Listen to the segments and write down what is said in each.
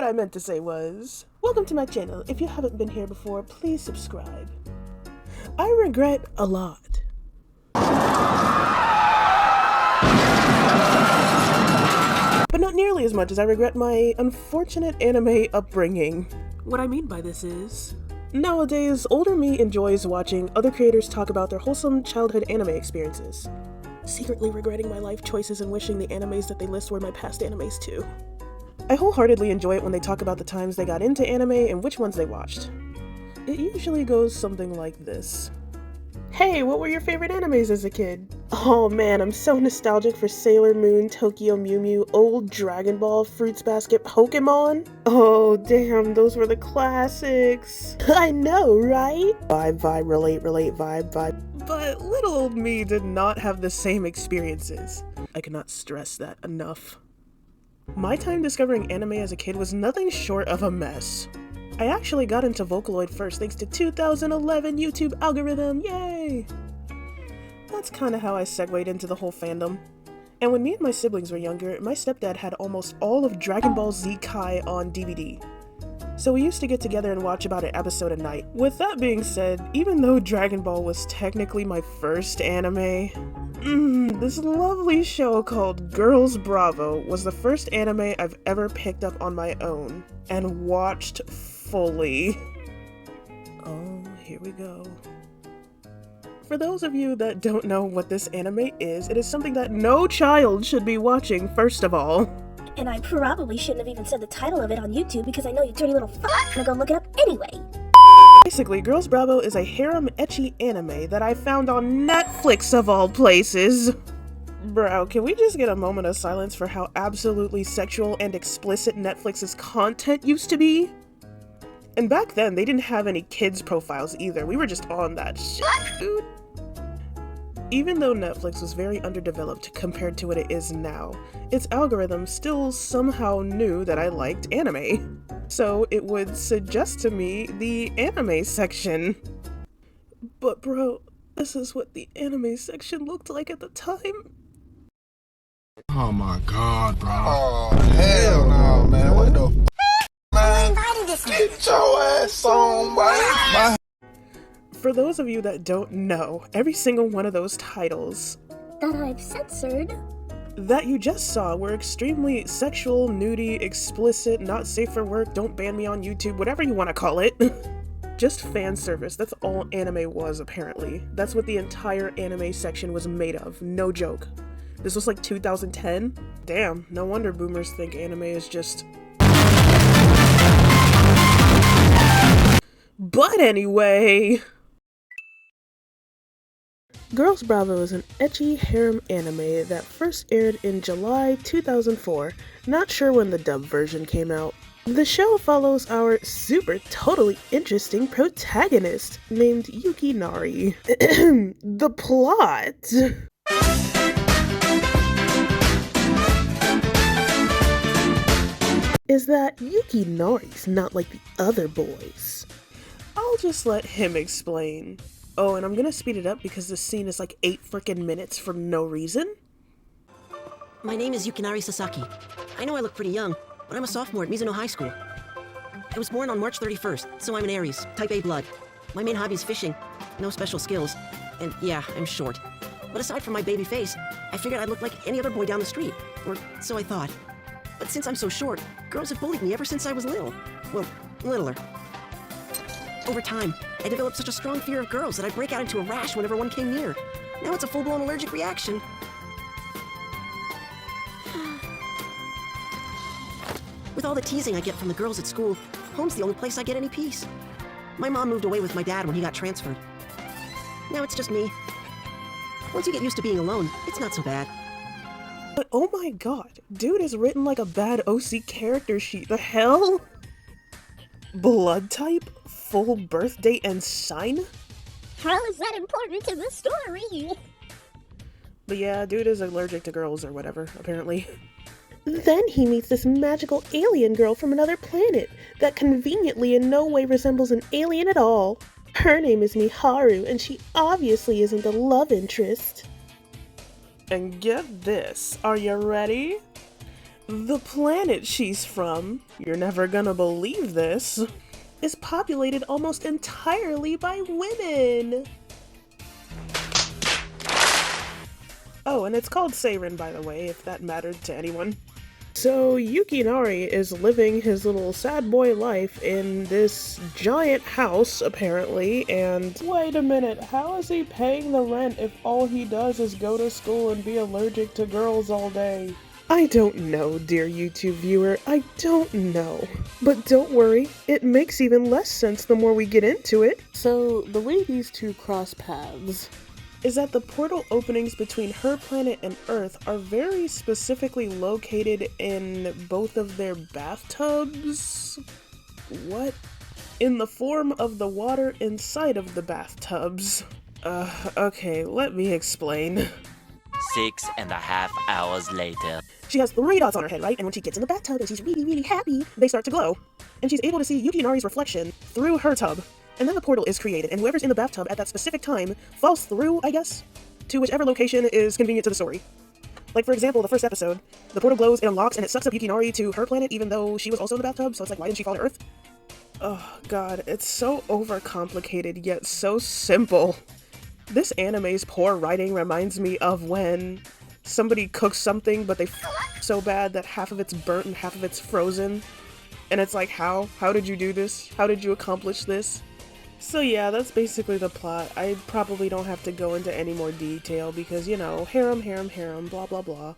I meant to say was, welcome to my channel. If you haven't been here before, please subscribe. I regret a lot. But not nearly as much as I regret my unfortunate anime upbringing. What I mean by this is, nowadays, older me enjoys watching other creators talk about their wholesome childhood anime experiences, secretly regretting my life choices and wishing the animes that they list were my past animes too. I wholeheartedly enjoy it when they talk about the times they got into anime and which ones they watched. It usually goes something like this. Hey, what were your favorite animes as a kid? Oh man, I'm so nostalgic for Sailor Moon, Tokyo Mew Mew, old Dragon Ball, Fruits Basket, Pokemon. Oh damn, those were the classics. I know, right? Vibe, relate, vibe. But little old me did not have the same experiences. I cannot stress that enough. My time discovering anime as a kid was nothing short of a mess. I actually got into Vocaloid first thanks to 2011 YouTube algorithm, yay! That's kinda how I segued into the whole fandom. And when me and my siblings were younger, my stepdad had almost all of Dragon Ball Z Kai on DVD. So we used to get together and watch about an episode a night. With that being said, even though Dragon Ball was technically my first anime, this lovely show called Girls Bravo was the first anime I've ever picked up on my own and watched fully. Oh, here we go. For those of you that don't know what this anime is, it is something that no child should be watching, first of all. And I probably shouldn't have even said the title of it on YouTube because I know you dirty little f***. I'm gonna go look it up anyway. Basically, Girls Bravo is a harem ecchi anime that I found on Netflix of all places. Bro, can we just get a moment of silence for how absolutely sexual and explicit Netflix's content used to be? And back then, they didn't have any kids profiles either. We were just on that shit, dude. Even though Netflix was very underdeveloped compared to what it is now, its algorithm still somehow knew that I liked anime. So it would suggest to me the anime section. But bro, this is what the anime section looked like at the time. Oh my god, bro. Oh, hell no, man. What the man? Get your ass on, man. For those of you that don't know, every single one of those titles That I've censored. that you just saw were extremely sexual, nudie, explicit, not safe for work, don't ban me on YouTube, whatever you want to call it. Just fan service, that's all anime was apparently. That's what the entire anime section was made of, no joke. This was like 2010? Damn, no wonder boomers think anime is just... But anyway... Girls Bravo is an ecchi harem anime that first aired in July 2004, not sure when the dub version came out. The show follows our super totally interesting protagonist named Yukinari. The plot... is that Yukinari's not like the other boys. I'll just let him explain. Oh, and I'm gonna speed it up because this scene is like 8 frickin' minutes for no reason. My name is Yukinari Sasaki. I know I look pretty young, but I'm a sophomore at Mizuno High School. I was born on March 31st, so I'm an Aries, type A blood. My main hobby is fishing, no special skills, and yeah, I'm short. But aside from my baby face, I figured I'd look like any other boy down the street, or so I thought. But since I'm so short, girls have bullied me ever since I was little. Well, littler. Over time, I developed such a strong fear of girls that I'd break out into a rash whenever one came near. Now it's a full-blown allergic reaction. With all the teasing I get from the girls at school, home's the only place I get any peace. My mom moved away with my dad when he got transferred. Now it's just me. Once you get used to being alone, it's not so bad. But oh my god, dude is written like a bad OC character sheet. The hell? Blood type, full birth date, and sign? How is that important to the story? But yeah, dude is allergic to girls or whatever, apparently. Then he meets this magical alien girl from another planet that conveniently in no way resembles an alien at all. Her name is Miharu, and she obviously isn't the love interest. And get this, are you ready? The planet she's from, you're never gonna believe this, is populated almost entirely by women. Oh, and it's called Seiren, by the way, if that mattered to anyone. So Yukinari is living his little sad boy life in this giant house, apparently, and wait a minute, how is he paying the rent if all he does is go to school and be allergic to girls all day? I don't know, dear YouTube viewer, I don't know. But don't worry, it makes even less sense the more we get into it. So, the way these two cross paths is that the portal openings between her planet and Earth are very specifically located in both of their bathtubs? What? In the form of the water inside of the bathtubs. Okay, let me explain. 6.5 hours later. She has 3 dots on her head, right? And when she gets in the bathtub and she's really, really happy, they start to glow. And she's able to see Yukinari's reflection through her tub. And then the portal is created, and whoever's in the bathtub at that specific time falls through, I guess, to whichever location is convenient to the story. Like, for example, the first episode, the portal glows, it unlocks, and it sucks up Yukinari to her planet, even though she was also in the bathtub, so it's like, why didn't she fall to Earth? Oh, God, it's so overcomplicated, yet so simple. This anime's poor writing reminds me of when somebody cooks something, but they f so bad that half of it's burnt and half of it's frozen. And it's like, how? How did you do this? How did you accomplish this? So yeah, that's basically the plot. I probably don't have to go into any more detail because, you know, harem, blah blah blah.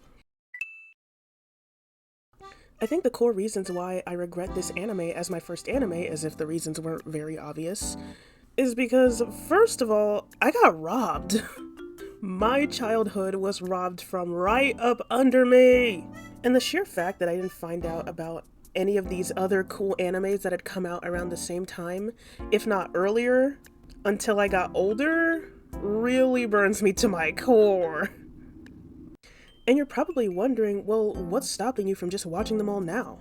I think the core reasons why I regret this anime as my first anime, as if the reasons weren't very obvious, is because, first of all, I got robbed. My childhood was robbed from right up under me! And the sheer fact that I didn't find out about any of these other cool animes that had come out around the same time, if not earlier, until I got older, really burns me to my core. And you're probably wondering, well, what's stopping you from just watching them all now?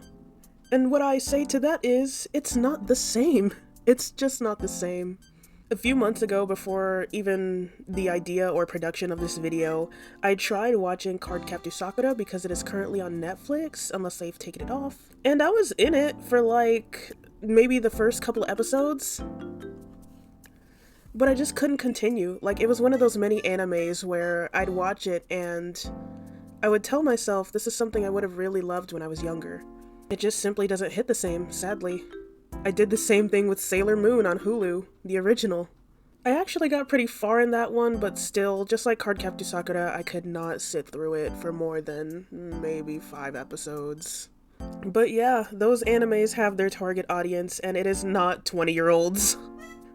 And what I say to that is, it's not the same. It's just not the same. A few months ago, before even the idea or production of this video, I tried watching Cardcaptor Sakura because it is currently on Netflix, unless they've taken it off. And I was in it for like, maybe the first couple episodes. But I just couldn't continue. Like, it was one of those many animes where I'd watch it and I would tell myself this is something I would have really loved when I was younger. It just simply doesn't hit the same, sadly. I did the same thing with Sailor Moon on Hulu, the original. I actually got pretty far in that one, but still, just like Cardcaptor Sakura, I could not sit through it for more than maybe 5 episodes. But yeah, those animes have their target audience, and it is not 20-year-olds.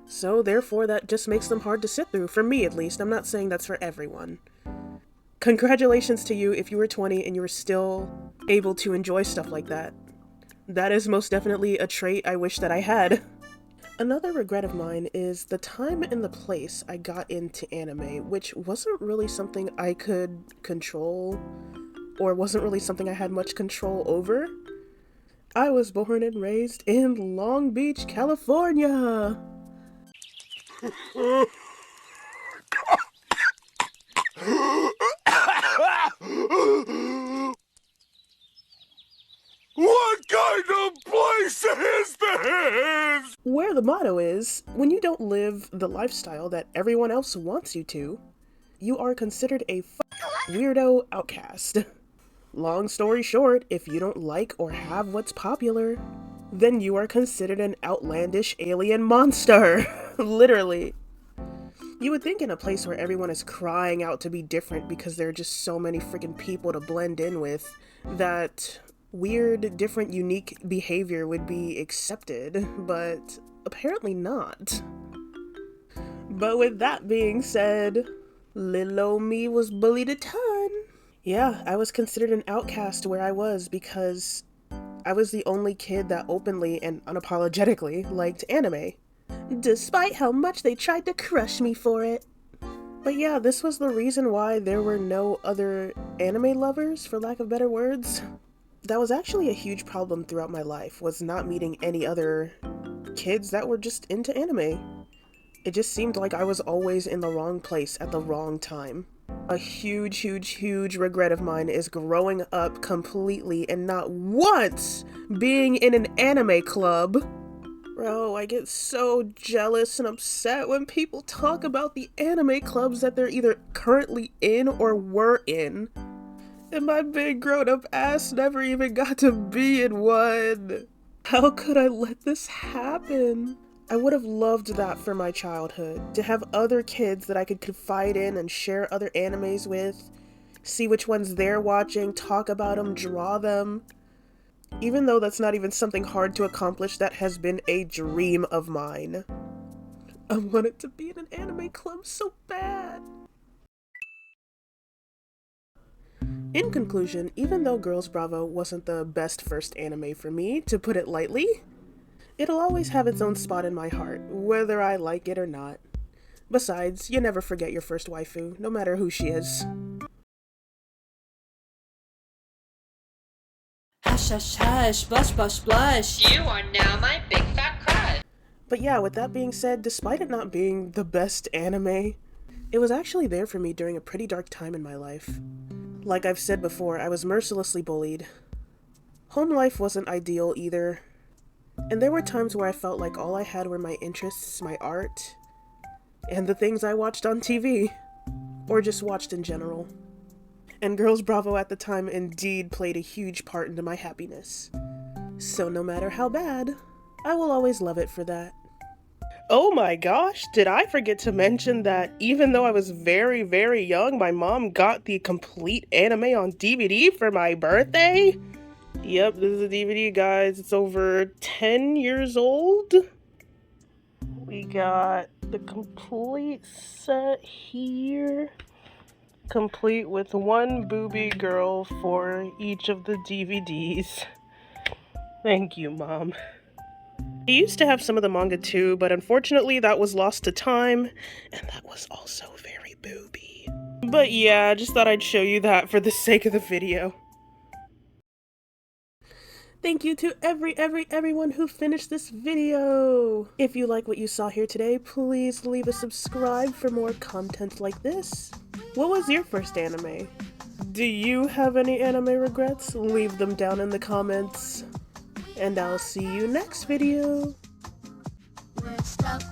So therefore, that just makes them hard to sit through, for me at least. I'm not saying that's for everyone. Congratulations to you if you were 20 and you were still able to enjoy stuff like that. That is most definitely a trait I wish that I had. Another regret of mine is the time and the place I got into anime, which wasn't really something I could control, or wasn't really something I had much control over. I was born and raised in Long Beach, California! What kind of place is this? Where the motto is, when you don't live the lifestyle that everyone else wants you to, you are considered a weirdo outcast. Long story short, if you don't like or have what's popular, then you are considered an outlandish alien monster. Literally. You would think in a place where everyone is crying out to be different because there are just so many freaking people to blend in with, that weird, different, unique behavior would be accepted, but apparently not. But with that being said, little old me was bullied a ton. Yeah, I was considered an outcast where I was because I was the only kid that openly and unapologetically liked anime, despite how much they tried to crush me for it. But yeah, this was the reason why there were no other anime lovers, for lack of better words. That was actually a huge problem throughout my life, was not meeting any other kids that were just into anime. It just seemed like I was always in the wrong place at the wrong time. A huge regret of mine is growing up completely and not once being in an anime club. Bro, I get so jealous and upset when people talk about the anime clubs that they're either currently in or were in. And my big grown-up ass never even got to be in one. How could I let this happen? I would have loved that for my childhood, to have other kids that I could confide in and share other animes with, see which ones they're watching, talk about them, draw them. Even though that's not even something hard to accomplish, that has been a dream of mine. I wanted to be in an anime club so bad. In conclusion, even though Girls Bravo wasn't the best first anime for me, to put it lightly, it'll always have its own spot in my heart, whether I like it or not. Besides, you never forget your first waifu, no matter who she is. Hush, hush, hush, blush, blush, blush. You are now my big fat crush. But yeah, with that being said, despite it not being the best anime, it was actually there for me during a pretty dark time in my life. Like I've said before, I was mercilessly bullied. Home life wasn't ideal either. And there were times where I felt like all I had were my interests, my art, and the things I watched on TV, or just watched in general. And Girls Bravo at the time indeed played a huge part into my happiness. So no matter how bad, I will always love it for that. Oh my gosh, did I forget to mention that even though I was very young, my mom got the complete anime on DVD for my birthday? Yep, this is a DVD, guys. It's over 10 years old. We got the complete set here. Complete with one booby girl for each of the DVDs. Thank you, Mom. I used to have some of the manga too, but unfortunately that was lost to time, and that was also very booby. But yeah, I just thought I'd show you that for the sake of the video. Thank you to everyone who finished this video! If you like what you saw here today, please leave a subscribe for more content like this. What was your first anime? Do you have any anime regrets? Leave them down in the comments. And I'll see you next video! We're stuck